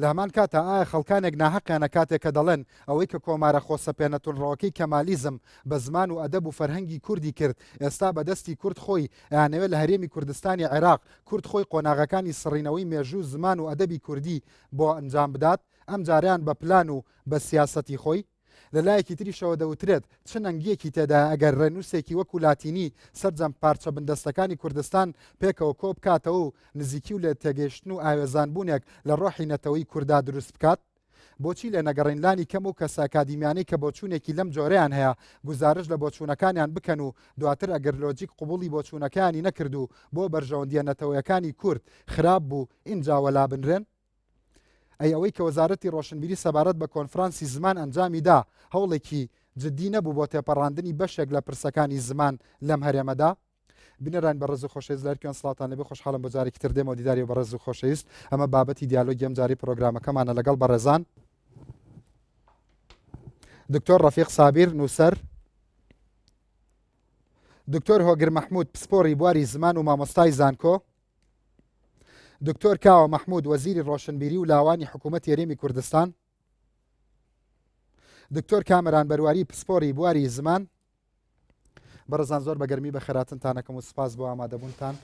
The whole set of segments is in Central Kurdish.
لە هەمان کاتە ئایا خەڵکانێک ناحەقیانە کاتێک کە دەڵێن ئەوەی کە کۆمارە خۆسەپێنەتونڕەوەکەی کەمالیزم بە زمان و ئەدەب و فەرهەنگی کوردی کرد ئێستا بەدەستی کورد خۆی یانەوێت لە هەرێمی کوردستانی عێراق کورد خۆی قۆناغەکانی سڕینەوەی مێژوو زمان و ئەدەبی کوردی بۆ ئەنجام بدات ئەم جاریان بە پلان و بە سیاسەتی خۆی لەلایەکی تریشەوە دەوترێت چ نەنگیەکی تێدا ئەگەر ڕێنووسێکی وەکو لاتینی سەرجەم پارچە بندەستەکانی کوردستان پێکەوە کۆ بکاتەوە و نزیکی و لە تێگەیشتن و ئاوێزانبوونێک لە ڕۆحی نەتەوەی کووردا دروست بکات بۆچی لە نەگەڕینلانی کەم و کەسە ئاکادیمیانەی کە بۆچوونێکی لەم جۆرەیان هەیە گزارش لە بۆچوونەکانیان بکەن و دواتر ئەگەر لۆجیک قوبوڵی بۆچوونەکانی نەکرد و بۆ بەرژەوەندیە نەتەوەیەکانی کورد خراپ بوو ئینجاوەلا بنرێن ئەی ئەوەی کە وەزارەتی ڕۆشنبیری سەبارەت بە کۆنفرانسی زمان ئەنجامیدا هەوڵێکی جدی نەبوو بۆ تێپەڕاندنی بەشێک لە پرسەکانی زمان لەم هەرێمەدا بنەران بە ڕێز و خۆشەویست لەرکیان سڵاتان لەبێ خۆشحاڵم بۆ جارێکی تر دێمەوە دیداری بە ڕێز و خۆشەویست ئەمە بابەتی دیالۆگی ئەم جاری پرۆگرامەکەمانە لەگەڵ بەڕێزان دکتۆر ڕەفیق سابیر نووسەر دکتۆر هۆگر مەحموود پسپۆڕی بواری زمان و مامۆستای زانکۆ دکتۆر کاوە مەحموود وەزیری ڕۆشنبیری و لاوانی حکوومەت هەرێمی کوردستان دکتۆر کامەران بەرواری پسپۆڕی بواری زمان بەڕێزان زۆر بەگەرمی بە خێراتنتانەکەم و سپاس بۆ ئامادەبوونتان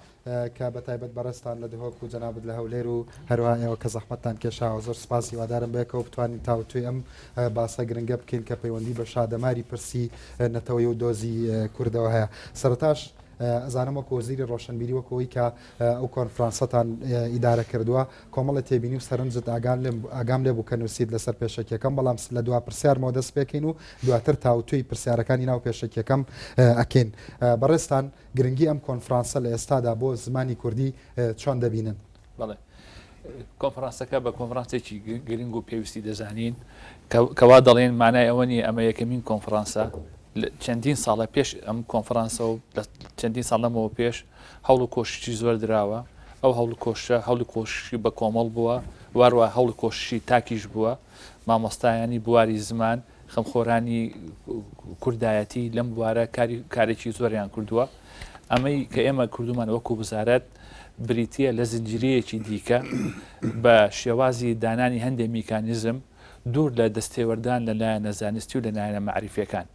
کە بەتایبەت بەڕێستان لە دهۆک و جەنابەت لە هەولێر و هەروە ئێوە کە زەحمەتتان کێشاوە زۆر سپاس هیوادارم بێکەوە بتوانین تاوتوی ئەم باسە گرنگە بکەین کە پەیوەندی بە شادەماری پرسی نەتەوەی و دۆزی کوردەوە هەیە سەرەتاش ئەزانم وەکو وەزیری ڕۆشنبیری وەکەوەی کە ئەو کۆنفرانسەتان ئیدارە کردووە کۆمەڵە تێبینی و سەرنجت ئاگام لێ بوو کە نووسیت لەسەر پێشەکیەکەم بەڵام لە دوا پرسیارمەوە دەست پێکەین و دواتر تاوتوی پرسیارەکانی ناو پێشەکیەکەم ئەکەین بەڕێستان گرنگی ئەم کۆنفرانسە لە ئێستادا بۆ زمانی کوردی چۆن دەبینن بەڵێ کۆنفرانسەکە بە کۆنفرانسێکی گرنگ و پێویستی دەزانین کەوا دەڵێن مانای ئەوە نیە ئەمە یەکەمین کۆنفرانسە چەندین ساڵە پێش ئەم کۆنفرانسە و چەندین ساڵەمەوە پێش هەوڵ و کۆشتی زۆر دراوە ئەو هەوڵی کۆشی بە کۆمەڵ بووە واروە هەوڵی کۆشی تاکیش بووە مامۆستایانی بواری زمان خەمخۆرانی کوردایەتی لەم بوارە کارێکی زۆریان کردووە ئەمەی کە ئێمە کردومان وەکو وزارەت بریتیە لە زنجیرەیەکی دیکە بە شێوازی دانانی هەندێک میکانیزم دوور لە دەستێوەردان لەلایەنە زانستی و لەلایەنە معریفیەکان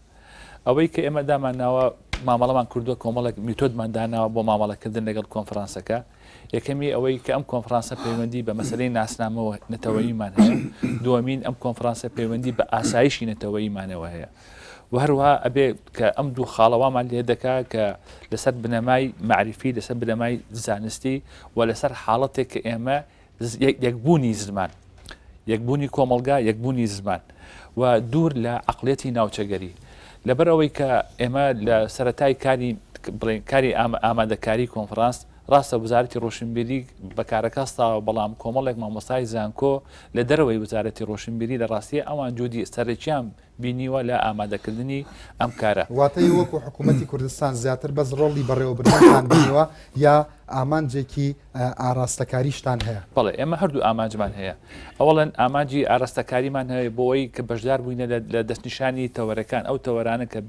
ئەوەی کە ئێمە دامانناوە مامەڵەمان کردووە کۆمەڵک میتۆدمان داناوە بۆ مامەڵەکردن لەگەڵ کۆنفرانسەکە یەکەمی ئەوەی کە ئەم کۆنفرانسە پەیوەندی بە مەسلەی ناسنامەوە نەتەوەییمان هەیە دووەمین ئەم کۆنفرانسە پەیوەندی بە ئاسایشی نەتەوەییمانەوە هەیە و هەروەها ئەبێ کە ئەم دوو خاڵەوامان لێ دەکا کە لەسەر بنەمای معریفی لەسەر بنەمای زانستی و لەسەر حاڵەتێک کە ئێمە یەکبوونی زمان یەکبوونی کۆمەلگا یەکبوونی زمان و دوور لە عەقڵیەتی ناوچەگەری لەبەر ئەوەی کە ئێمە لە سەرەتای کاری ئامادەکاری کۆنفرانس ڕاستە وزارەتی ڕۆشنبیری بەکارەکەستاوە بەڵام کۆمەڵێک مامۆستای زانکۆ لە دەرەوەی وزارەتی ڕۆشنبیری لە ڕاستیە ئەوان جودی سەرچیان بینیوە لە ئامادەکردنی ئەم کارە واتەی وەکو حکوومەتی کوردستان زیاتر بەس ڕۆڵی بەڕێوەبردنتان بینیوە یا ئامانجێکی ئاراستەکاریشتان هەیە بەڵێ ئێمە هەردوو ئامانجمان هەیە ئەوڵەن ئامانجی ئاراستەکاریمان هەیە بۆەوەی کە بەشدار بووینە لە دەستنیشانی تەوەرەکان ئەو تەوەرانە کە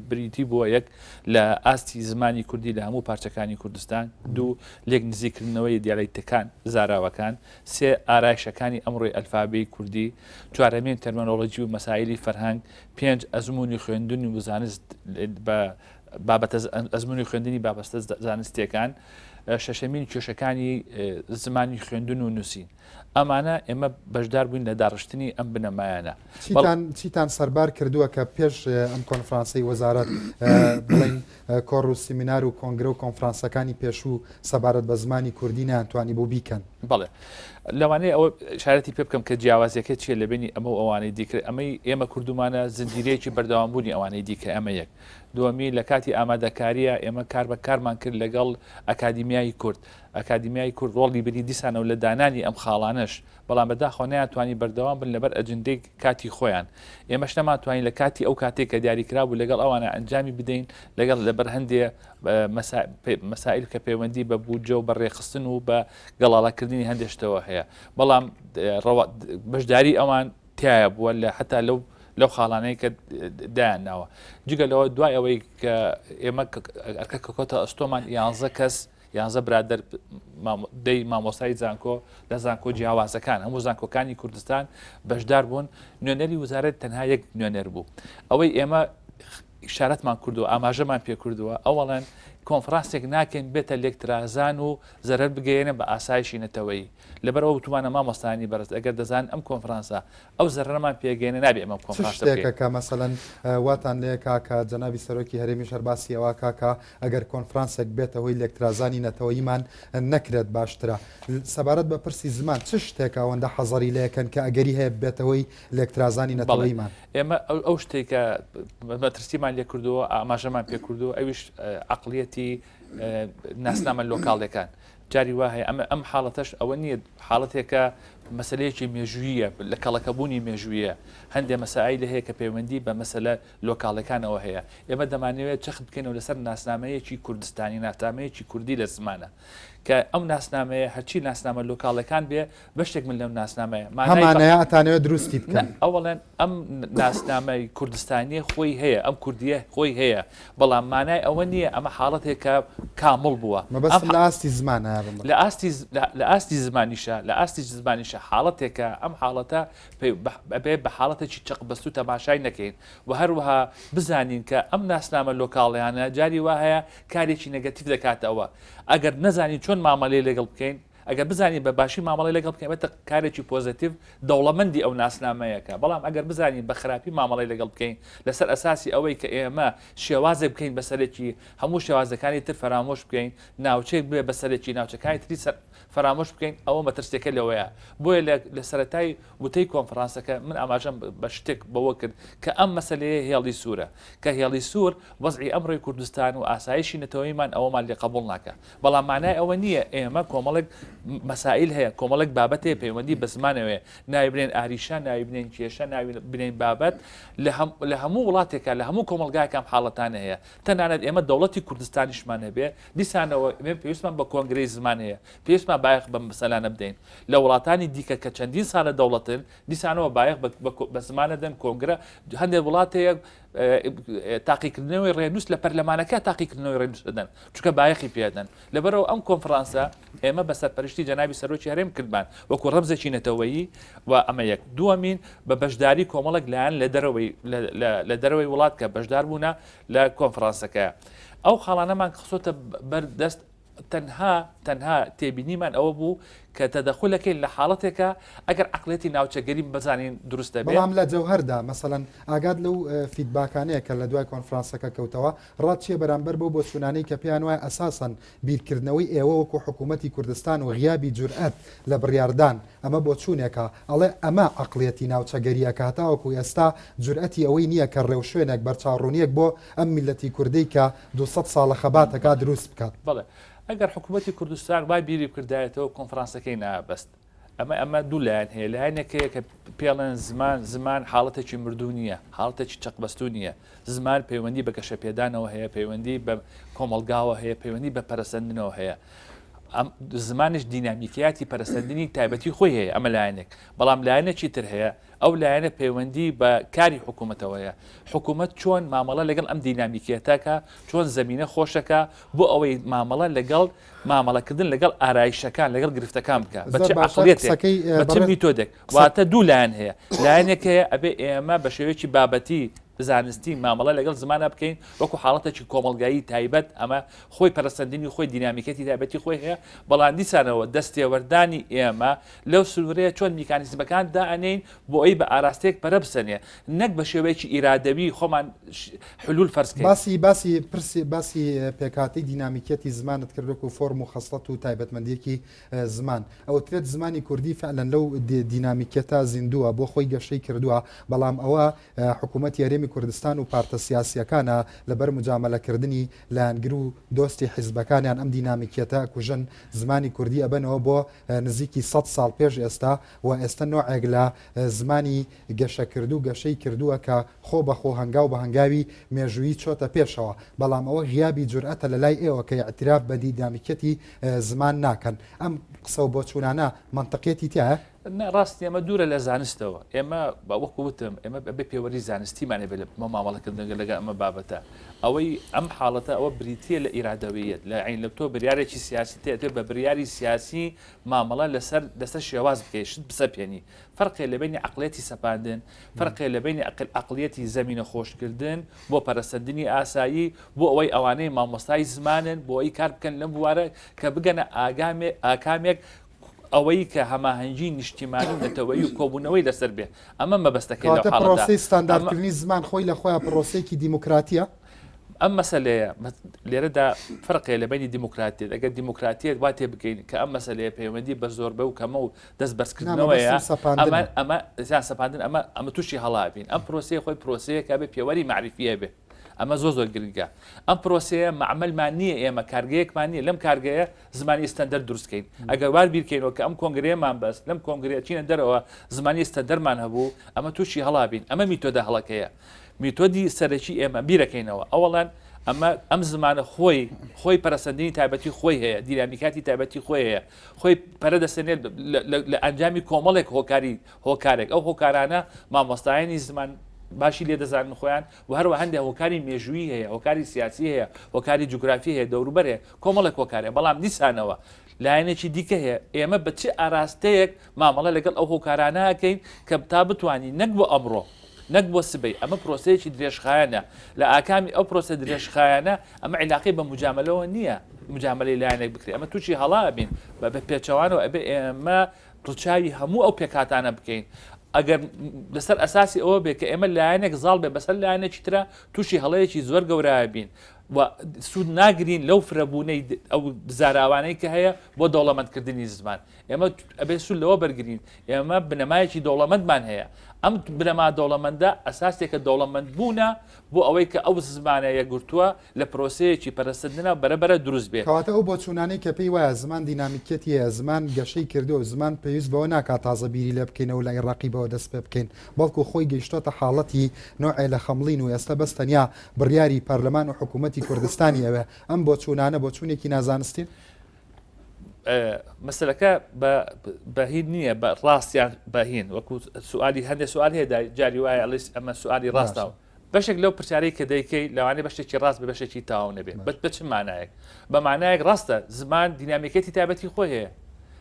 بریتی بووە یەک لە ئاستی زمانی کوردی لە هەموو پارچەکانی کوردستان دوو لێک نزیکردنەوەی دیالەکتەکان زاراوەکان سێ ئارایشەکانی ئەمڕۆی ئەلفابەی کوردی چوارەمین تەرمینۆلۆژی و مەسائلی فەرهەنگ پێنج ئەزمموی خوێندنی و زانست بە بابەتە ئەزمموی خوێندنی بابەستە زانستیەکان شەشەمین کێشەکانی زمانی خوێندن و نووسین ئەمانە ئێمە بەشدار بووین لە داڕشتنی ئەم بنەمایانە چیتان سەربار کردووە کە پێش ئەم کۆنفرانسەی وەزارەت بڵین کۆڕ و سیمینار و کۆنگرە و کۆنفرانسەکانی پێشوو سەبارەت بە زمانی کوردی نەیانتوانی بۆ بیکەن بەڵێ لەوانەیە ئەوە شارەتی پێ بکەم کە جیاوازیەکە چیە لە بینی ئەمە ئەوانەی دیکرێت ئەمەی ئێمە کوردومانە زنجیرەیەکی بەردەوامبوونی ئەوانەی دیکە ئەمە یەک دووەمی لە کاتی ئامادەکاریە ئێمە کار بە کارمان کرد لەگەڵ ئەکادیمیای کورد ئەکادیمیای کورد ڕۆڵی بری دیسانەوە لە دانانی ئەم خاڵانش بەڵام بەداخۆ نەیانتوانی بەردەوام بن لەبەر ئەجندەی کاتی خۆیان ئێمەش نەماتوانین لە کاتی ئەو کاتێک کە دیاریکرا بوو لەگەڵ ئەوانە ئەنجامی بدەین لەگەڵ لەبەر هەندێ مەسائل کە پەیوەندی بە بودجە و بەڕێخستن و بە گەڵاڵەکردنی هەندێشتەوە هەیە بەڵام بەشداری ئەوان تایە بووە لە حتا لەو خاڵانەی کە دایانناوە جگە لەوە دوای ئەوەی کە ئێمە کۆتە ئەستۆمان 11 کەس 11 برادر دەی مامۆستای زانکۆ لە زانکۆ جیاوازەکان هەموو زانکۆکانی کوردستان بەشدار بوون نوێنەری وزارەت تەنها یەک نوێنەر بوو ئەوەی ئێمە شارەتمان کردووە ئاماژەمان پێ کردووە ئەوەڵەن کۆنفرانسێک ناکەین بێتە لێکترازان و زەرەر بگەێنە بە ئاسایشی نەتەوەی لەبەرەوە توانە مامۆستانی بەرز ئەگەر دەزان ئەم کۆنفرانسە ئەو زەرەرمان پێگەێنە نابێ ئەمە کۆنفرانس شتێکە کە مەسەڵەن واتان لێ کاکە جەنابی سەرۆکی هەرێمی شەرباسی ئەوە کاکە ئەگەر کۆنفرانسێک بێتە هۆی لێکترازانی نەتەوەییمان نەکرێت باشترە سەبارەت بە پرسی زمان چ شتێکە ئەوەندە حەزەری لەکەن کە ئەگەری هەیە بێتە هۆی لێکترازانی نەتەوەییمان ئێمە ئەو شتێکە مەترسیمان لێ کردووە ئاماژەمان پێ کردو ئەویش عقلەتی ناسنامە لۆکاڵەکان جاری وا هەیە ئەم حاڵەتەش ئەوە نییە حاڵەتێکە مەسلەیەکی مێژوویە لە کەڵەکەبوونی مێژوویە هەندێک مەسائل هەیە کە پەیوەندی بە مەسەلە لۆکاڵەکانەوە هەیە ئێمە دەمانەوێت چەخت بکەینەوە لەسەر ناسنامەیەکی کوردستانی ناسنامەیەکی کوردی لە زمانە کە ئەم ناسنامەیە هەرچی ناسنامە لۆکاڵەکان بێ بەشتێک من لەم ناسنامەیە هەمانەیە ئەتانەوێت دروستی بکەن ئەوڵێن ئەم ناسنامەی کوردستانی خۆی هەیە ئەم کوردیە خۆی هەیە بەڵام مانای ئەوە نییە ئەمە حاڵەتێکە کامڵ بووە لە ئاستی زمانە لە ئاستی زمانیشە لە ئاستی زمانیشە حاڵەتێکە ئەم حاڵەتە بێ بە حاڵەتێکی چق بەست و تەماشای نەکەین و هەروەها بزانین کە ئەم ناسنامە لۆکاڵیانە جاری وا هەیە کارێکی نەگەتیڤ دەکاتەوە ئەگەر نەزانین چۆن مامەڵەی لەگەڵ بکەین ئەگەر بزانین بە باشی مامەڵی لەگەڵ بکەین بێتە کارێکی پۆزیتیڤ دەوڵەمەندی ئەو ناسنامەیەکە بەڵام ئەگەر بزانین بە خراپی مامەڵی لەگەڵ بکەین لەسەر ئەساسی ئەوەی کە ئێمە شێوازە بکەین بەسەرێکی هەموو شێوازەکانی تر فەرامۆش بکەین ناوچەیەک بێ بەسەرێکی ناوچەکانی تری فەرامۆش بکەین ئەوە مەترسێکە لەوەیە بۆیە لە سەرەتای وتەی کۆنفرانسەکە من ئاماژەم بە شتێک بەوە کرد کە ئەم مەسەلەیە هێڵی سوورە کە هێڵی سوور وەزعی ئەمڕۆی کوردستان و ئاسایشی نەتەوەییمان ئەوەمان لێ قبوڵ ناکە بەڵام مانای ئەوە نییە ئێمە کۆمەڵێک مەسائل هەیە کۆمەڵێک بابەتەیە پەیوەندی بە زمانەوەیە ناوی بنێن ئاریشە ناوی بنێن کێشە ناوی بنێن بابەت لە هەموو وڵاتێکە لە هەموو کۆمەلگایەکان حاڵەتانە هەیە تەنانەت ئێمە دەوڵەتی کوردستانیشمان هەبێ دیسانەوە پێویستمان بە کۆنگرەی زمان هەیە پێویستمان بایەخ بە مەسەلانە بدەین لە وڵاتانی دیکە کە چەندین ساڵە دەوڵەتن دیسانەوە بایەخ بە زمانە دەن کۆنگرە هەندێک وڵاتەیە تاقیکردنەوەی ڕێنووس لە پەرلەمانەکە تاقیکردنەوەی ڕێنووس دەدەن چونکە بایەخی پێدەن لەبەرەوە ئەم کۆنفرانسە ئێمە بە سەرپەرشتی جەنابی سەرۆکی هەرێم کردمان وەکو ڕەمزێکی نەتەوەیی و ئەمە یەک دووەمین بە بەشداری کۆمەڵک لایەن لە دەرەوەی وڵات کە بەشدار بوونە لە کۆنفرانسەکە ئەو خاڵانەمان خسۆتە بەردەست تەنها تێبینیمان ئەوە بوو کە تەدەخولەکەی لە حاڵەتێکە ئەگەر عقلێتی ناوچەگەری بزانین دروستە بێت بەڵام لە جەوهەردا مەسەڵەن ئاگاد لەو فیدباکانەیە کە لە دوای کۆنفرانسەکە کەوتەوە ڕاتچیە بەرامبەر بۆ سونانەی کە پێیان وایە ئەساساً بیرکردنەوەی ئێوە وەکو حکوومەتی کوردستان و غیابی جورئەت لە بڕیاردان ئەمە بۆ چوونێکە ئەڵێ ئەمە عقلێتی ناوچەگەریەکە هەتاوەکو ئێستا جورئەتی ئەوەی نییە کە ڕێوشوێنێک بەرچاڕوونیەک بۆ ئەم میلەتی کوردی کە 200 ساڵە خەباتەکە دروست بکات ئەگەر حکوومەتی کوردستان وای بیری کردایەتەوە کۆنفرانسەکەی نابەست ئەمە دوو لایەن هەیە لایەنێکەیە کە پێڵێن زمان حاڵەتێکی مردوو نییە حاڵەتێکی چەقبەستوو نییە زمان پەیوەندی بە گەشەپێدانەوە هەیە پەیوەندی بە کۆمەلگاوە هەیە پەیوەندی بە پەرەسەندنەوە هەیە زمانش دینامیکیاتی پەرەسەندنی تایبەتی خۆی هەیە ئەمە لایەنێک بەڵام لایەنێکی تر هەیە ئەو لایەنە پەیوەندی بە کاری حکوومەتەوەیە حکوومەت چۆن مامەڵە لەگەڵ ئەم دینامیکیەتەکە چۆن زەمینە خۆشەکە بۆ ئەوەی مامەڵە لەگەڵ مامەڵەکردن لەگەڵ ئارایشەکان لەگەڵ گرفتەکان بکە بەچ عقلێتێک بەچ میتۆدێک واتە دوو لایەن هەیە لایەنێک هەیە ئەبێ ئێمە بە شێوەیەکی بابەتی زانستی مامەڵە لەگەڵ زمانە بکەین وەکو حاڵەتێکی کۆمەلگایی تایبەت ئەمە خۆی پەرەسەندنی خۆی دینامیکەتی تایبەتی خۆی هەیە بەڵام دیسانەوە دەستێوەردانی ئێمە لەو سنوورەیە چۆن میکانیزمەکان دائەنین بۆ ئەی بە ئاراستەیەک پەرە بسەنێ نەک بە شێوەیەکی ئیرادەوی خۆمان حلول فەرزکەین باسی پێکاتی دینامیکەتی زمانت کردوەک و فۆرم و خەسڵەت و تایبەتمەندیەکی زمان ئەوترێت زمانی کوردی فعلەن لەو دینامیکەتە زیندووە بۆ خۆی گەشەی کردووە بەڵام ئەوە حکوومەتی هەرێمی کوردستان و پارتە سیاسیەکانە لەبەر مجامەلەکردنی لایەنگر و دۆستی حیزبەکانیان ئەم دینامیکیەتە کوژن زمانی کوردی ئەبنەوە بۆ نزیکی 100 ساڵ پێش ئێستا و ئێستا نوعێک لە زمانی گەشەکرد و گەشەی کردووە کە خۆ بەخۆ هەنگاو بە هەنگاوی مێژووی چۆتە پێشەوە بەڵام ئەوە غیابی جورئەتە لە لای ئێوە کە اعتراف بە دینامیکەتی زمان ناکەن ئەم قسە و بۆ چوونانە منطقێتی تایە ڕاستی ئێمە دوورە لە زانستەوە ئێمە وەکوتم ئێمە بە پێوەری زانستیمانێ بێت ماماڵەکردن لەگە ئەمە بابەتە ئەوەی ئەم حاڵەتە ئەوە بریتە لە ئیرادەوەیەت لە عین لە تۆ بریارێکی سیاسی تێ بە بریاری سیاسی مامەڵە لەسەر شێواز بکەیشت بسەپێنی فەرقێ لە بینی عقلێتی سەپاندن فەرقێ لە بینی عقلێتی زەمینە خۆشکردن بۆ پەرەسەندنی ئاسایی بۆ ئەوەی ئەوانەی مامۆستای زمانن بۆ ئەوی کار بکەن لەم بوارە کە بگەنە ئاکامێک ئەوەی کە هەماهەنگی نیشتیمانی و نەتەوەی و کۆبوونەوەی لەسەر بێ ئەمە مەبەستەکەی لە پرۆسی ستانداردکردنی زمان خۆی لە خۆیان پرۆسێکی دیموکراتیە ئەم مەسەلەیە لێرەدا فەرقێ لە بینی دیموکراتیت ئەگەر دیموکراتیت وا تێ بگەین کە ئەم مەسەلەیە پەیوەندی بە زۆر بە و کەمە و دەست بەرزکردنەوەیە ئەمە سەپاندن ئەمە تووشی هەڵابین ئەم پرۆسەیە خۆی پرۆسەیە کە بێ پێوەری معریفیە بێ ئەمە زۆر گرنگە ئەم پرۆسەیە معمەلمان نییە ئێمە کارگەیەکمان نییە لەم کارگەیە زمانی ستەندەر دروستکەین ئەگەر وار بیرکەینەوە کە ئەم کۆنگرەیەمان بەس لەم کۆنگرەیە چینە دەرەوە زمانی ستەندەرمان هەبوو ئەمە تووشی هەڵابین ئەمە میتۆدە هەڵەکەیە میتۆدی سەرەکی ئێمە بیرەکەینەوە ئەوەڵەن ئەم زمانە خۆی پەرەسەندنی تایبەتی خۆی هەیە دیرامیکاتی تایبەتی خۆی هەیە خۆی پەرە دەسێنێت لە ئەنجامی کۆمەڵێک هۆکارێک ئەو هۆکارانە مامۆستایانی زمان باشی لێ دەزانن خۆیان و هەروە هەندێک هۆکاری مێژووی هەیە هۆکاری سیاسی هەیە هۆکاری جوگرافی هەیە دەوروبەر هەیە کۆمەڵێک هۆکارێ بەڵام دیسانەوە لایەنێکی دیکە هەیە ئێمە بە چه ئاراستەیەک مامەڵە لەگەڵ ئەو هۆکارانەکەین کە تا بتوانین نەک بۆ ئەمڕۆ نەک بۆ سبەی ئەمە پرۆسەیەکی درێژخایەنە لە ئاکامی ئەو پرۆسە درێژخایەنە ئەمە عیلاقی بە مجاملەوە نییە مجاملەی لایەنێک بکرێت ئەمە تووشی هەڵا بین بە پێچەوانەوە ئەبێ ئێمە ڕچاوی هەموو ئەو پێکاتانە بکەین ئەگەر لەسەر ئەساسی ئەوە بێ کە ئێمە لایەنێک زاڵ بێ بەسەر لایەنێکی ترە تووشی هەڵەیەکی زۆر گەورە بین و سوود ناگرین لەو فرەبوونەی ئەو زاراوانەی کە هەیە بۆ دەوڵەمەندکردنی زمان ئێمە ئەبێ سوود لەوە بەرگرین ئێمە بنەمایەکی دەوڵەمەندمان هەیە ئەم بنەما دەوڵەمەندە ئەساسێکە دەوڵەمەند بوونە بۆ ئەوەی کە ئەو زمانەیە گورتووە لە پرۆسەیەکی پەرەسەندنە بەرەبەرە دروست بێت کەواتە ئەو بۆ چوونانەی کە پێی وایە زمان دینامیکەتیە زمان گەشەی کردو زمان پێویست بەوە ناکات تازە بیری لێ بکەینەوە لە عێراقیبەوە دەست پێ بکەین بەڵکو خۆی گەیشتۆتە حاڵەتی نوعێ لە خەمڵین و ئێستا بەس تەنیا بڕیاری پەرلەمان و حکوومەتی کوردستانی ئەوێ ئەم بۆ چوونانە بۆ چوونێکی نازانستین مەسلەکە بەهین نییە بە ڕاستیان بەهین وەکو سوالی هەندێک سوال هەیە جاری وایە ئەمە سوالی ڕاستاوە بەشێک لەو پرسیارەی کە دەیکەی لەوانەیە بەشێکی ڕاست بە بەشێکی تاوا نەبێت بە چ مانایەک بە مانایەک ڕاستە زمان دینامیکەتی تایبەتی خۆی هەیە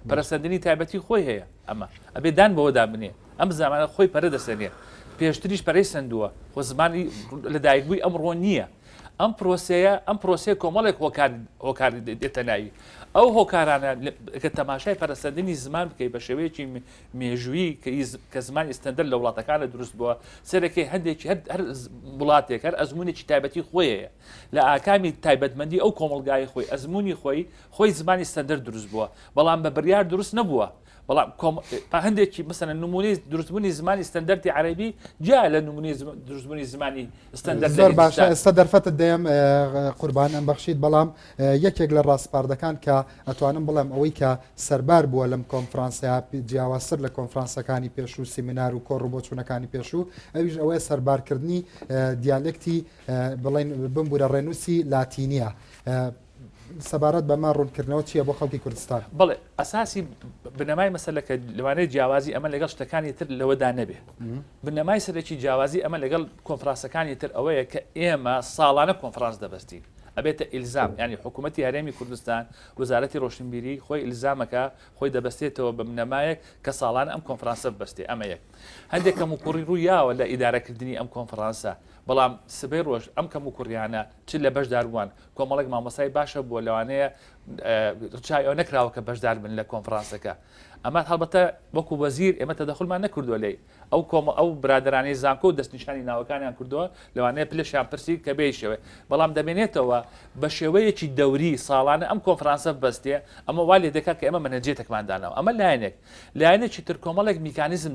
پەرەسەندنی تایبەتی خۆی هەیە ئەمە ئەبێ دان بەوەدا بنێ ئەم زمانە خۆی پەرە دەسەنێ پێشتریش پەرەی سندووە خۆ زمانی لەدایکبووی ئەمڕۆ نییە ئەم پرۆسەیە کۆمەڵێک هۆکاری دێتە ناوی ئەو هۆکارانە کە تەماشای پەرەسەندنی زمان بکەیت بە شێوەیەکی مێژووی کە زمانی ستەندەر لە وڵاتەکانە دروست بووە سەرەکەی هەندێکی هەر وڵاتێک هەر ئەزمونێکی تایبەتی خۆیەیە لە ئاکامی تایبەتمەندی ئەو کۆمەلگای خۆی ئەزمموی خۆی زمانی ستەندەر دروست بووە بەڵام بە بڕیار دروست نەبووە بەڵام هەندێکی مەسەن نمونەی دروستبوونی زمانی ستەندەردی عەرەبی جا لە نمونەی دروستبوونی زمانی ستەندەر زۆر باشە ئێستا دەرفەتت دەیەم قوربان ئەم بەخشیت بەڵام یەکێک لە ڕاستپاردەکان کە ئەتوانم بڵێم ئەوەی کە سەربار بووە لەم کۆنفرانسیا جیاوازتر لە کۆنفرانسەکانی پێشوو سیمینار و کۆڕ بۆ چوونەکانی پێشوو ئەویش ئەوەیە سەربارکردنی دیالکتی بڵێن بمبورە ڕێنووسی لاتینیە سەبارەت بەمان ڕوونکردنەوە چییە بۆ خەڵکی کوردستان بڵێ ئەساسی بنەمای مەسەلەکە لەوانەیە جیاوازی ئەمە لەگەڵ شتەکانی تر لەوەدا نەبێ بنەمای سەرەکی جیاوازی ئەمە لەگەڵ کۆنفرانسەکانی تر ئەوەیە کە ئێمە ساڵانە کۆنفرانس دەبەستین ئەبێتە ئیلزام ینی حکوومەتی هەرێمی کوردستان وەزارەتی ڕۆشنبیری خۆی ئیلزامەکە خۆی دەبەستێتەوە بە بنەمایەک کە ساڵانە ئەم کۆنفرانسە ببەستێ ئەمە یەک هەندێک کەم و کوڕی ڕوویاوە لە ئیدارەکردنی ئەم کۆنفرانسە بەڵام سبەی ڕۆژ ئەم کەم و کوڕیانە چ لە بەشداروان کۆمەڵێک مامۆسای باشە بووە لەوانەیە چای ئەو نەکراوە کە بەشدار بن لە کۆنفرانسەکە ئەمە هەڵبەتە وەکو وەزیر ئێمە تەدەخولمان نەکردووە لێ ئەو برادرانەی زانکۆ و دەستنیشانی ناوەکانیان کردووە لەوانەیە پلشیان پرسی کە بێشەوە بەڵام دەمێنێتەوە بە شێوەیەکی دەوری ساڵانە ئەم کۆنفرانسە بەستێ ئەمە وا لێ دەکات کە ئێمە مەنەجێتێکماندانەوە ئەمە لایەنێکی تر کۆمەڵێک میکانیزم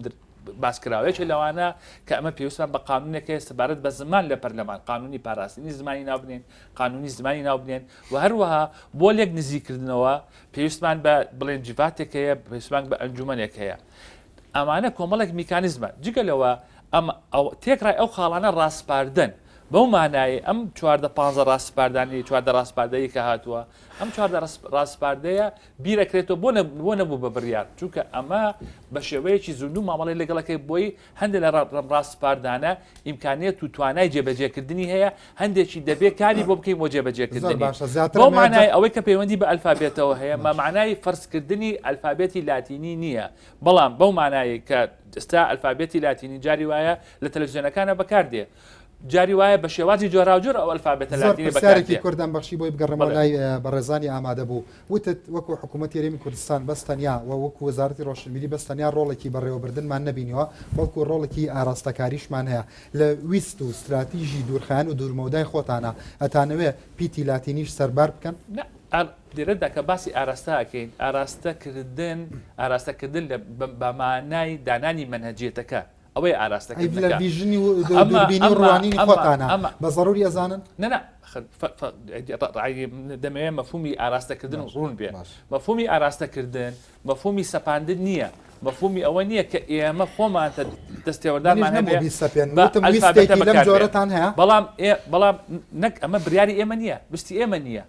باسکراوەیەکی لەوانە کە ئەمە پێویستمان بە قانونێکە سەبارەت بە زمان لە پەرلەمان قانونی پاراستنی زمانی ناوبنێن قانونی زمانی ناوبنێن و هەروەها بۆ لێک نزیکردنەوە پێویستمان بە بڵێن جیڤاتێک هەیە پێویستمان بە ئەنجومەنێک هەیە ئەمانە کۆمەڵێک میکانیزمە جگەلەوە تێکڕای ئەو خاڵانە ڕاستپاردن بەو مانایی ئەم 15 ڕاستپاردانی 14 ڕاستپاردەیە کە هاتووە ئەم 14 ڕاستپاردەیە بیرەکرێتەوە بۆ نەبوو بە بڕیار چونکە ئەمە بە شێوەیەکی زوندوو مامەڵی لەگەڵەکەی بۆی هەندێک لە ڕاستپاردانە ئیمکانیت و توانای جێبەجێکردنی هەیە هەندێکی دەبێت کاری بۆ بکەین بۆ جێبەجێکردنی بۆ مانای ئەوەی کە پەیوەندی بە ئەلفابێتەوە هەیە معنای فەرزکردنی ئەلفابێتی لاتینی نییە بەڵام بەو مانایی کە ئێستا ئەلفابێتی لاتینی جاری وایە لە تەلەڤیزیۆنەکانە بەکاردێ جاری وایە بە شێوازی جۆراوجۆر ئەو ئەلفابێتە لاتینی بەکاردێ کوردان بەخشی بۆی بگەڕێمەوە لای بەڕێزانی ئامادە بوو وتت وەکو حکوومەتی هەرێمی کوردستان بەستەنیا و وەکو وەزارەتی ڕۆشنبیری بەستەنیا ڕۆڵێکی بەڕێوەبردنمان نەبینیەوە بەڵکو ڕۆڵێکی ئاراستەکاریشمان هەیە لە ویست و استراتیژی دوورخایەن و دوورمەودای خۆتانە ئەتانەوێ پیتی لاتینیش سەربار بکەن لێرەدا کە باسی ئاراستە ئەکەین ئاراستەکردن بە مانای دانانی منهجێتەکە ئەوەی ئاراستەکردن ڤیژنی و دووربینی و ڕوانینی خۆتانە بە ضروری ئەزانن نەنا دەمەوێت مەفهومی ئاراستەکردن ڕوون بێ مەفهومی ئاراستەکردن مەفهومی سەپاندن نییە مەفهومی ئەوە نییە کە ئێمە خۆمان دەستێوەردانمان هەبێت جۆرەتان هەیە بەڵام نەک ئەمە بریاری ئێمە نییە بستی ئێمە نییە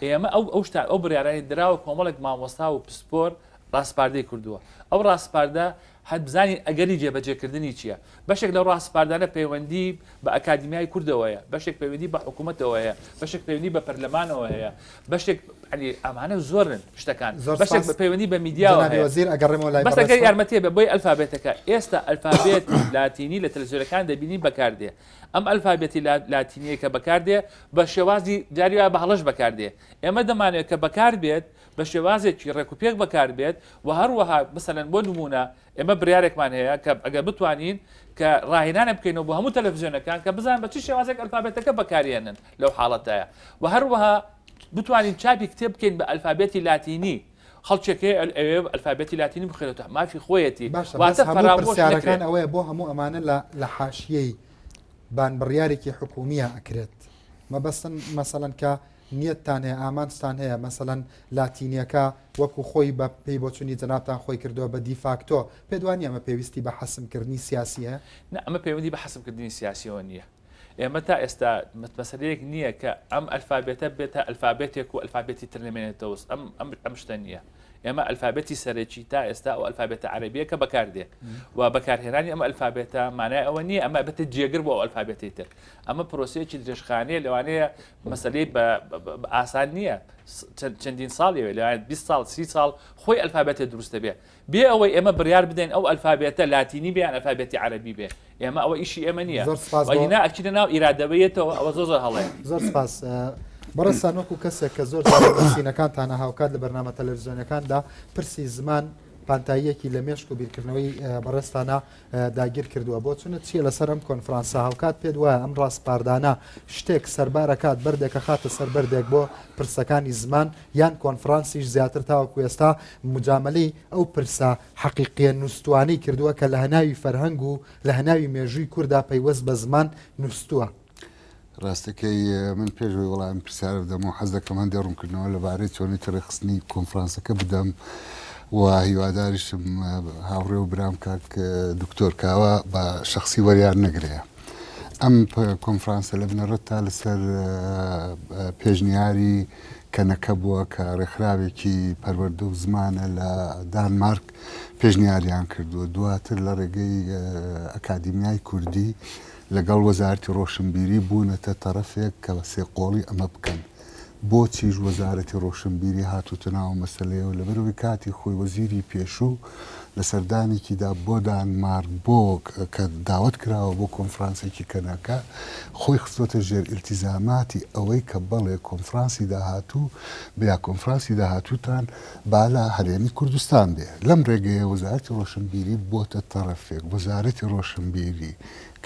ئێمە ئەو شتا ئەو بریارانی دراوە کۆمەڵێک مامۆستا و پسپۆر ڕاستپاردەی کردووە ئەو ڕاستپاردە هەت بزانین ئەگەری جێبەجێکردنی چییە بەشێک لەو ڕاستپاردانە پەیوەندی بە ئەکادمیای کوردەوەیە بەشێک پەیوەندی بە حکوومەتەوەیە بەشێک پەیوەندی بە پەرلەمانەوە هەیە بەشێک ئەمانە زۆرن شتەکان بەشێک بە پەیوەندی بە میدیاوە بەسەگەر یارمەتێ بە بۆی ئەلفابێتەکە ئێستا ئەلفابێت لاتینی لە تەلەڤیزیۆنەکان دەبینی بەکاردێ ئەم ئەلفابێتی لاتینیە کە بەکاردێ بە شێوازی جاریوە بە هەڵەش بەکاردێ ئێمە دەمانێت کە بەکار بێت بە شێوازێکی ڕێکوپێک بەکار بێت و هەروەها مثلەن بۆ نمونە ئێمە بریارێکمان هەیە کە ئەگەر بتوانین کە ڕاهێنانە بکەینەوە بۆ هەموو تەلەڤیزیۆنەکان کە بزان بە چ شێوازێک ئەلفابێتەکە بەکارێنن لەو حاڵەتەیە و هەروەها بتوانین چاپی کتێب بکەین بە ئەلفابێتی لاتینی خەڵکێکی ئەلفابێتی لاتینی بخێنێتەوە مافی خۆیەتی واتە پرسیارەکان ئەوەیە بۆ هەموو ئەمانە لە حاشیەی بانبڕیارێکی حکومیە ئەکرێت مەبەستن مەسەڵەن کە نیەتتان هەیە ئامانستان هەیە مەسەڵەن لاتینیەکە وەکو خۆی بە پێی بۆچوونی جەنابتان خۆی کردووە بە دیفاکتۆ پێدوانی ئەمە پێویستی بە حەسمکردنی سیاسی هەیە ئەمە پەیوەندی بە حەسمکردنی سیاسیەوە نییە ئێمە تا ئێستا مەسەلەیەک نییە کە ئەم ئەلفابێتە بێتە ئەلفابێتێک و ئەلفابێتی ترلێمێنێتەوە ئەم شتە نییە ئێمە ئەلفابێتی سەرەکی تا ئێستا و ئەلفابێتە عەرەبیە کە بەکاردێ و بەکارهێنانی ئەمە ئەلفابێتە مانای ئەوە نییە ئەمە بێتە جێگر بۆ ئەلفابێتی تر ئەمە پرۆسەیەکی درێژخانەیە لەوانەیە مەسەلەی بە ئاسان نییە چەندین ساڵی لەوانێت 20 ساڵ 30 ساڵ خۆی ئەلفابێتە دروستە بێ ئەوەی ئێمە بڕیار بدەین ئەو ئەلفابێتە لاتینی بێ یان ئەلفابێتی عەرەبی بێ ئێمە ئەوە ئیشی ئێمە نییە وەینا ئەچینە ناو ئیرادەوەیەتەوە ئەوە زۆر هەڵەیە زۆر سپاس بەڕێستان وەکو کەسێک کە زۆر سینەکانتانە هاوکات لە بەرنامە تەلەڤیزیۆنەکاندا پرسی زمان پانتاییەکی لە مێشک و بیرکردنەوەی بەڕێستانە داگیر کردووە بۆ چونە چیە لەسەر ئەم کۆنفرانسە هاوکات پێت وایە ئەم ڕاستپاردانە شتێک سەربارەکات بەردێکە خاتە سەر بەردێک بۆ پرسەکانی زمان یان کۆنفرانسیش زیاتر تاوەکو ئێستا مجاملەی ئەو پرسە حەقیقیە نووسوانەی کردووە کە لە هەناوی فەرهەنگ و لە هەناوی مێژووی کووردا پەیوەست بە زمان نووسووە ڕاستەکەی من پێشوی وەڵام پرسیارە بدەم و حەز دەکەم هەندێک ڕوونکردنەوە لەبارەی چۆنی تەڕێخستنی کۆنفرانسەکە بدەم و هیواداریشم هاوڕێ و برام کاک دکتۆر کاوە بە شخصی وەریان نەگرەیە ئەم کۆنفرانسە لە بنەڕەت تا لەسەر پێشنیاری کەنەکە بووە کە ڕێکخراوێکی پەروەردە و زمانە لە دانمارک پێشنیاریان کردووە دواتر لە ڕێگەی ئەکادیمیای کوردی لەگەڵ وەزارەتی ڕۆشنبیری بوونەتە تەرەفێک کە بە سێقۆڵی ئەمە بکەن بۆچیش وەزارەتی ڕۆشنبیری هاتووتە ناو مەسەلەیەوە لەبەرەوەی کاتی خۆی وەزیری پێشوو لە سەردانێکیدا بۆ دانمارک بۆ کە داوت کراوە بۆ کۆنفرانسێکی کەنەکە خۆی خستۆتە ژێر ئیلتیزاماتی ئەوەی کە بەڵێ کۆنفرانسی داهاتوو بیا کۆنفرانسی داهاتووتان بالا هەرێمی کوردستان بێ لەم ڕێگەیە وەزارەتی ڕۆشنبیری بۆتە تەرەفێک وەزارەتی ڕۆشنبیری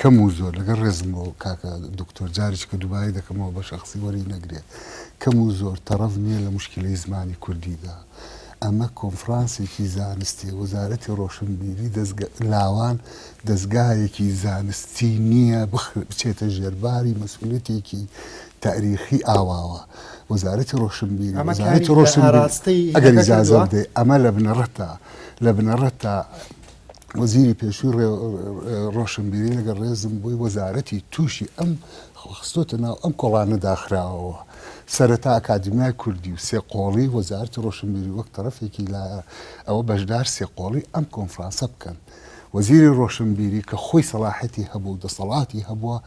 کەم و زۆر لەگەڵ ڕێزمەوە کاکە دکتۆر جارێک کە دووبارە دەکەمەوە بە شخصی وەری نەگرێت کەم و زۆر تەرەف نییە لە مشکلەی زمانی کوردیدا ئەمە کۆنفرانسێکی زانستی وەزارەتی ڕۆشنبیری لاوان دەستگایەکی زانستی نییە بچێتە ژێرباری مەسئولیەتێکی تاریخی ئاواوە وەزارەتی ڕۆشنبیری ئەگەر ئیجازەم دێ ئەمە لە بنەڕەتە وەزیری پێشووی ڕۆشنبیری لەگەڵ ڕێزم بووی وەزارەتی تووشی ئەم خستۆتە ناو ئەم کۆڵانە داخراوەوە سەرەتا ئەکادمیای کوردی و سێقۆڵی وەزارەتی ڕۆشنبیری وەک تەرەفێکی ئەوە بەشدار سێقۆڵی ئەم کۆنفرانسە بکەن وەزیری ڕۆشنبیری کە خۆی سەلاحەتی هەبوو دەسەڵاتی هەبووە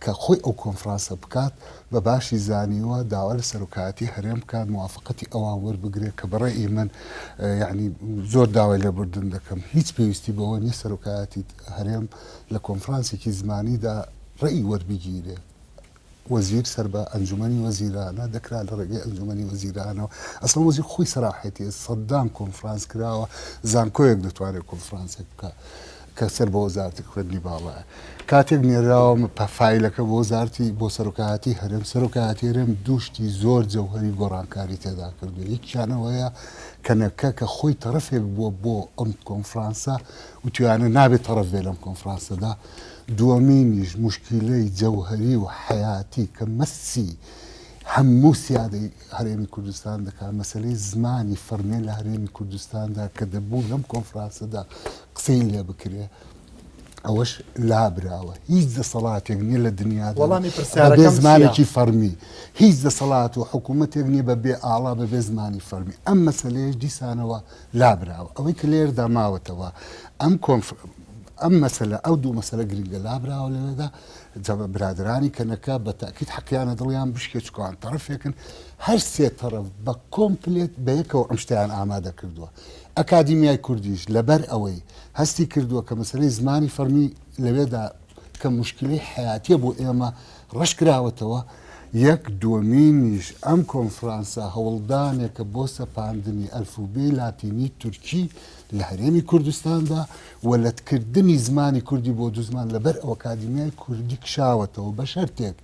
کە خۆی ئەو کۆنفرانسە بکات بە باشی زانیوە داوا لە سەرۆکایەتی هەرێم بکات موافقەتی ئەوان وەربگرێت کە بەڕێی من یعنی زۆر داوای لێبوردن دەکەم هیچ پێویستی بەوە نیە سەرۆکایەتی هەرێم لە کۆنفرانسێکی زمانیدا ڕێی وەربگیرێ وەزیر سەر بە ئەنجومەنی وەزیرانە دەکرا لە ڕێگەی ئەنجومەنی وەزیرانەوە ئەسڵ وەزیر خۆی سەراحەتی سەددام کۆنفرانس کراوە زانکۆیەک دەتوانێت کۆنفرانسێک بکە کە سەر بە وەزارەتی خوێندنی باڵایە کاتێک نێراوە پەفایلەکە بۆ وەزارەتی بۆ سەرۆکایەتی هەرێم سەرۆکایەتی هەرێم دووشتی زۆر جەوهەری گۆڕانکاری تێدا کردو یەکیانەوەیە کەنەکە کە خۆی تەرەفێک بووە بۆ ئەم کۆنفرانسە و توانە نابێت تەرەف بێ لەم کۆنفرانسەدا دووەمینیش مشکلەی جەوهەری و حیاتی کە مەسی هەموو سیادەی هەرێمی کوردستان دەکات مەسلەی زمانی فەرمێن لە هەرێمی کوردستاندا کە دەبوو لەم کۆنفرانسەدا قسەی لێ بکرێ ئەوەش لابراوە هیچ دەسەڵاتێک نییە لە دنیادا وەڵامی پرسیارەکەم زمانێکی فەرمی هیچ دەسەڵات و حکوومەتێک نییە بە بێ ئاڵا بە بێ زمانی فەرمی ئەم مەسلەیەش دیسانەوە لابراوە ئەوەی کە لێردا ماوەتەوە ئەم مەسەلە ئەو دوو مەسەلە گرنگە لابراوە لەوێدا برادرانی کەنەکە بە تاکید حەقیانە دڵیان بشکێ چکوان تەرەفێکن هەر سێ تەرەف بە کۆمپلێت بە یەکەوە ئەم شتیان ئامادە کردووە ئەکادیمیای کوردیش لەبەر ئەوەی هەستی کردووە کە مەسەلەی زمانی فەرمی لەوێدا کە مشکلەی حیاتیە بۆ ئێمە ڕەشکراوەتەوە یەک دووەمینیش ئەم کۆنفرانسە هەوڵدانێکە بۆ سەپاندنی ئەلفوبێی لاتینی تورکی لە هەرێمی کوردستاندا و لەتکردنی زمانی کوردی بۆ دوو زمان لەبەر ئەو ئەکادیمیای کوردی کشاوەتەوە بە شەرتێک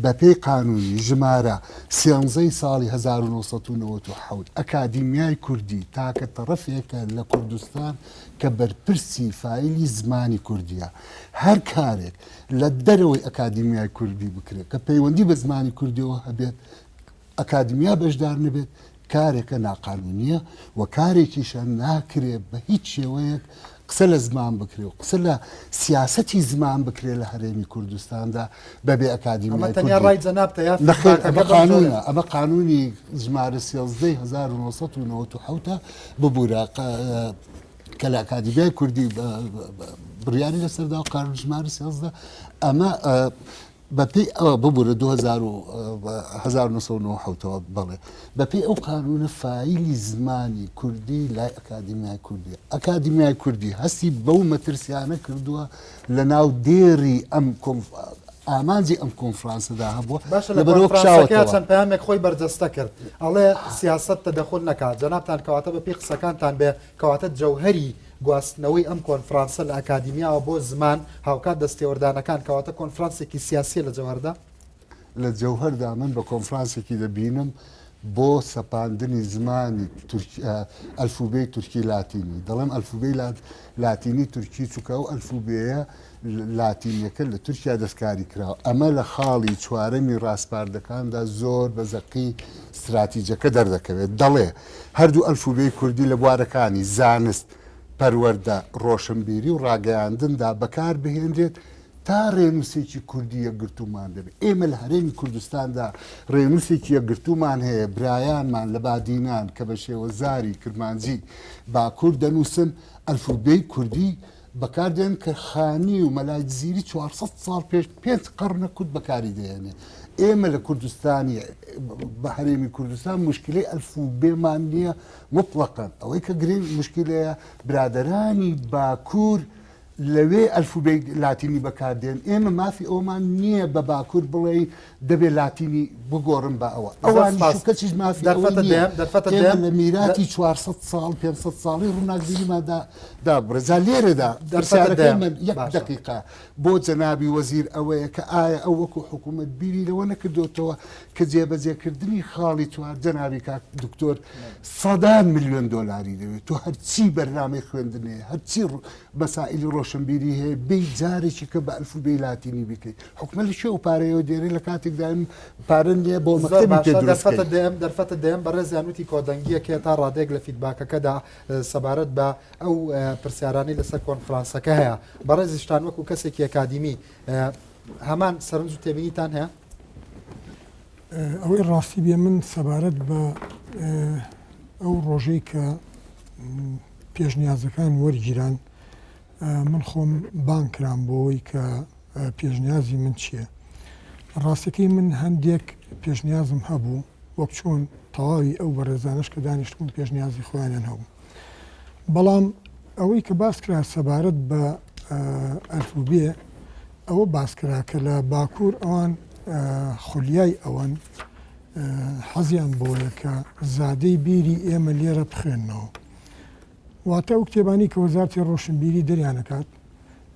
بە پێی قانونی ژمارە سێنزەی ساڵی 1990 ئەکادیمیای کوردی تاکە تەرەفێکە لە کوردستان کە بەرپرسی فایلی زمانی کوردیە هەر کارێک لە دەرەوەی ئەکادیمیای کوردی بکرێت کە پەیوەندی بە زمانی کوردیەوە هەبێت ئەکادیمیا بەشدار نەبێت کارێکە ناقانونیە و کارێکیشە ناکرێت بە هیچ شێوەیەک قسە لە زمان بکرێ و قسە لە سیاسەتی زمان بکرێت لە هەرێمی کوردستاندا بەبێ ئەکادیمیای کوردی ئەمە قانونی ژمارە 1990 ببوورە کە لە ئەکادیمیای کوردی بڕیاری لەسەردا و قانون ژمارە 13 ئەمە بەپێی ئەوە ببوورە 1990 بڵێ بەپێی ئەو قانونە فایلی زمانی کوردی لای ئەکادیمیای کوردی ئەکادیمیای کوردی هەستی بەو مەترسیانە کردووە لە ناو دێری ئەم ئامانجی ئەم کۆنفرانسەدا هەبووە باشە لە کۆنفرانسەکە چەند پەیامێک خۆی بەرجەستە کرد ئەڵێ سیاست تەدەخل نەکات جەنابتان کەواتە بەپێی قسەکانتان بێ کەواتە جەوهەری گواستنەوەی ئەم کۆنفرانسە لە ئەکادیمیاوە بۆ زمان هاوکات دەستێوەردانەکان کەواتە کۆنفرانسێکی سیاسی لە جەوهەردا لە جەوهەردا من بە کۆنفرانسێکی دەبینم بۆ سەپاندنی زمانی ئەلفوبێی تورکی لاتینی دەڵێم ئەلفوبێی لاتینی تورکی چووکە و ئەلفوبەیە لاتینیەکە لە تورکیا دەستکاری کراوە ئەمە لە خاڵی چوارەمی ڕاستپاردەکاندا زۆر بەزەقی استراتیجەکە دەردەکەوێت دەڵێ هەردوو ئەلفوبێی کوردی لە بوارەکانی زانست پەروەردە ڕۆشنبیری و ڕاگەیاندندا بەکار بهێنرێت تا ڕێنووسێکی کوردی یەکگرتومان دەبێت ئێمە لە هەرێمی کوردستاندا ڕێنووسێکی یەکگرتومان هەیە برایانمان لە بادینان کە بە شێوە زاری کرمانجی باکوور دەنووسن ئەلفوبێی کوردی بەکاردێن کە خانی و مەلایزیری 400 ساڵ پێش 5 قەرنە کورد بەکاری دێنێ ئێمە لە کوردستانی بە هەرێمی کوردستان مشکلەی ئەلفوبێمان نییە مطلقاً ئەوەی کە گرنگ مشکلەیە برادەرانی باکوور لەوێ ئەلفوبێی لاتینی بەکاردێن ئێمە مافی ئەومان نییە بە باکوور بڵێ دەبێت لاتینی بگۆڕن بە ئەوە ئەوان کەسیش مافی لە میراتی 400 ساڵ 500 ساڵی ڕووناکبینیمادا دابڕێزا لێرەدا یەک دقیقا بۆ جەنابی وەزیر ئەوەیە کە ئایا ئەو وەکو حکوومەت بیری لەوە نەکردوتەوە کە جێبەجێکردنی خاڵی چوار جەنابی کاک دکتۆر 100 میلیۆن دۆلاری دەوێت تۆ هەرچی بەرنامەی خوێندنێ هەرچی مەسائلی ڕۆشنبیری هەیە بی جارێکی کە بە ئەلفوبێی لاتینی بکەیت حکومە لە شێ و پارەیەوە دێری لە کاتێکدا پارن لێ بۆ مەکتەبی پێ دروستکەین. دەرفەتە دەیەم بەڕێز یانوتی کۆدەنگیە کێ تا ڕادێک لە فیدباکەکەدا سەبارەت بە ئەو پرسیارانی لەسەر کۆنفرانسەکە هەیە. بەڕێزیشتان وەکو کەسێکی ئەکادیمی هەمان سەرنج و تێبینیتان هەیە؟ ئەوەی ڕاستی بێ من سەبارەت بە ئەو ڕۆژەی کە پێشنیازەکان وەرگیران من خۆم بان کرام بۆەوەی کە پێشنیازی من چییە. ڕاستەکەی من هەندێک پێشنیازم هەبوو وەک چۆن تەواوی ئەو بەڕێزانش کە دانیشتبوون پێشنیازی خۆیانیان هەبوو. بەڵام ئەوەی کە باس کرا سەبارەت بە ئەلفوبێ ئەوە باس کرا کە لە باکوور ئەوان خولیای ئەوەن حەزیان بۆیە کە زادەی بیری ئێمە لێرە بخوێننەوە. واتە ئەو کتێبانی کە وەزارەتی ڕۆشنبیری دەریانەکات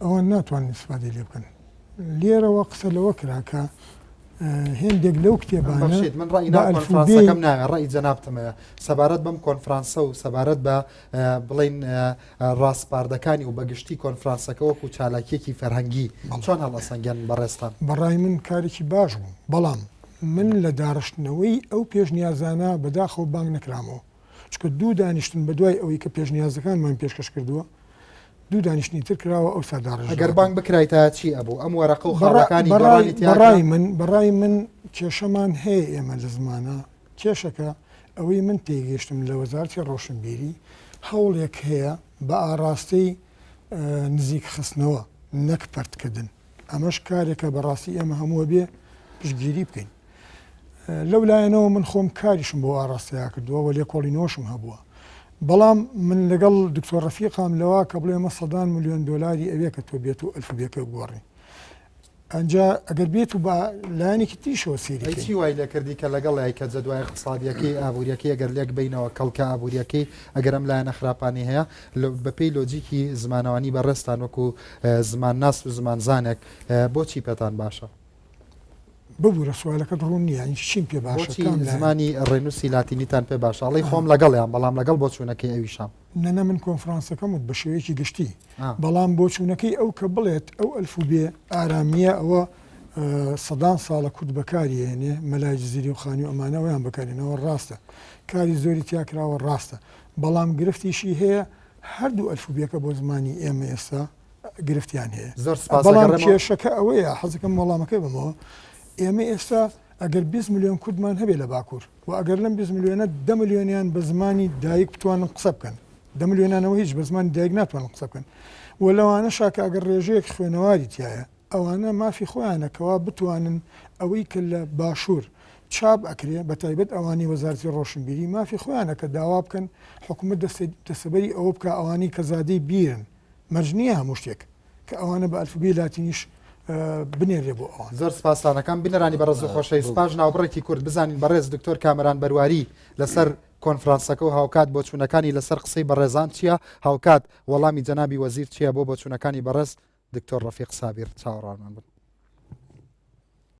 ئەوان ناتوانن استفادەی لێ بکەن. لێرەوە قسە لەوە کرا کە هێندێک لەو کتێبانە من ڕای کۆنفرانسەکەم ناوێ ڕای جەنابتمەوە سەبارەت بەم کۆنفرانسە و سەبارەت بە بڵین ڕاستپاردەکانی و بەگشتی کۆنفرانسەکە وەکو چالاکیەکی فەرهەنگی چۆن هەڵەسەنگیان بەڕێستان؟ بەڕای من کارێکی باش بوو، بەڵام من لە داڕشتنەوەی ئەو پێشنیازانە بەداخەوە بانگ نەکرامەوە، چکە دوو دانیشتن بە دوای ئەوەی کە پێشنیازەکانمان پێشکەش کردووە دوو دانیشتنی تر کراوە ئەو ساداڕژ. ئەگەر بانگ بکرایتە چی ئەبوو ئەم وەرەقە و خاڵەکانی بەڕای من کێشەمان هەیە ئێمە لە زمانە کێشەکە ئەوەی من تێگەیشتم لە وەزارەتی ڕۆشنبیری هەوڵێک هەیە بە ئاراستەی نزیک خستنەوە نەک پەرتکردن. ئەمەش کارێکە بەڕاستی ئێمە هەمووە بێ پشتگیری بکەین. لەو لایەنەوە من خۆم کاریشم بۆ ئاراستەیە کردووە و لێکۆڵینەوەشم هەبووە. بەڵام من لەگەڵ دکتۆر ڕەفیقام لەوە کە بڵێمە $100 ملیۆن ئەوێ کە تۆ بێت و ئەلفوبێکە بگۆڕی. ئەنجا ئەگەر بێت و بە لایەنێکی تیشەوە سێری چی وای لێ کردی کە لەگەڵ کە جەدوای اقتصادیەکەی ئابوووریەکەی ئەگەر لێک بینەوە کەڵکە ئابوووریەکەی ئەگەر ئەم لایەنە خراپانی هەیە بەپێی لۆجیکی زمانەوانی بەڕێستان وەکو زمان ناس و زمانزانێک بۆچی پێتان باشە؟ ببوورە سوالەکەت ڕوون نییە چیم پێ باشە زمانی ڕێنووسی لاتینیتان پێ باشە ئەڵی خۆم لەگەڵیان بەڵام لەگەڵ بۆ چوونەکەی ئەویشام نەنە من کۆنفرانسەکەمت بە شێوەیەکی گشتی بەڵام بۆ چوونەکەی ئەو کە بڵێت ئەو ئەلفوبێ ئارامیە ئەوە سەدان ساڵە کورد بەکاری هێنێ مەلای جزیری و خانی و ئەمانەوەیان بەکارێنەوە ڕاستە کاری زۆری تیاکراوە ڕاستە بەڵام گرفتیشی هەیە هەردوو ئەلفوبێکە بۆ زمانی ئێمە ئێستا گرفتیان هەیە بەڵام کێشەکە ئەوەیە حەزەکەم وەڵامەکەی بمەوە ئێمە ئێستا ئەگەر 20 ملیۆن کوردمان هەبێ لە باکوور و ئەگەر لەم 20 ملیۆنە 10 ملیۆنیان بە زمانی دایک بتوانن قسە بکەن 10 ملیۆنانەوە هیچ بە زمانی دایک ناتوانن قسە بکەن و لەوانە شاکە ئەگەر ڕێژەیەک خوێنەواری تایە ئەوانە مافی خۆیانەکەوا بتوانن ئەوەی کە لە باشوور چاپ ئەکرێ بە تایبەت ئەوانی وەزارەتی ڕۆشنبیری مافی خۆیانە کە داوا بکەن حکوومەت دەسەبەری ئەوە بکە ئەوانی کە زادەی بیرن مەرجنیە هەموو شتێک کە ئەوانە بە ئەلفوبێ لاتینیش بنێرێ بۆ ئەوان. زۆر سپاسانەکان بنەرانی بەڕێز و خۆشەویست سپاش ناوبڕێکی کورد بزانین بەڕێز دکتۆر کامەران بەرواری لەسەر کۆنفرانسەکە و هاوکات بۆ چوونەکانی لەسەر قسەی بەڕێزان چییە هاوکات وەڵامی جەنابی وەزیر چییە بۆ چوونەکانی بەڕێز دکتۆر ڕەفیق سابیر چاوەڕوانمان بن.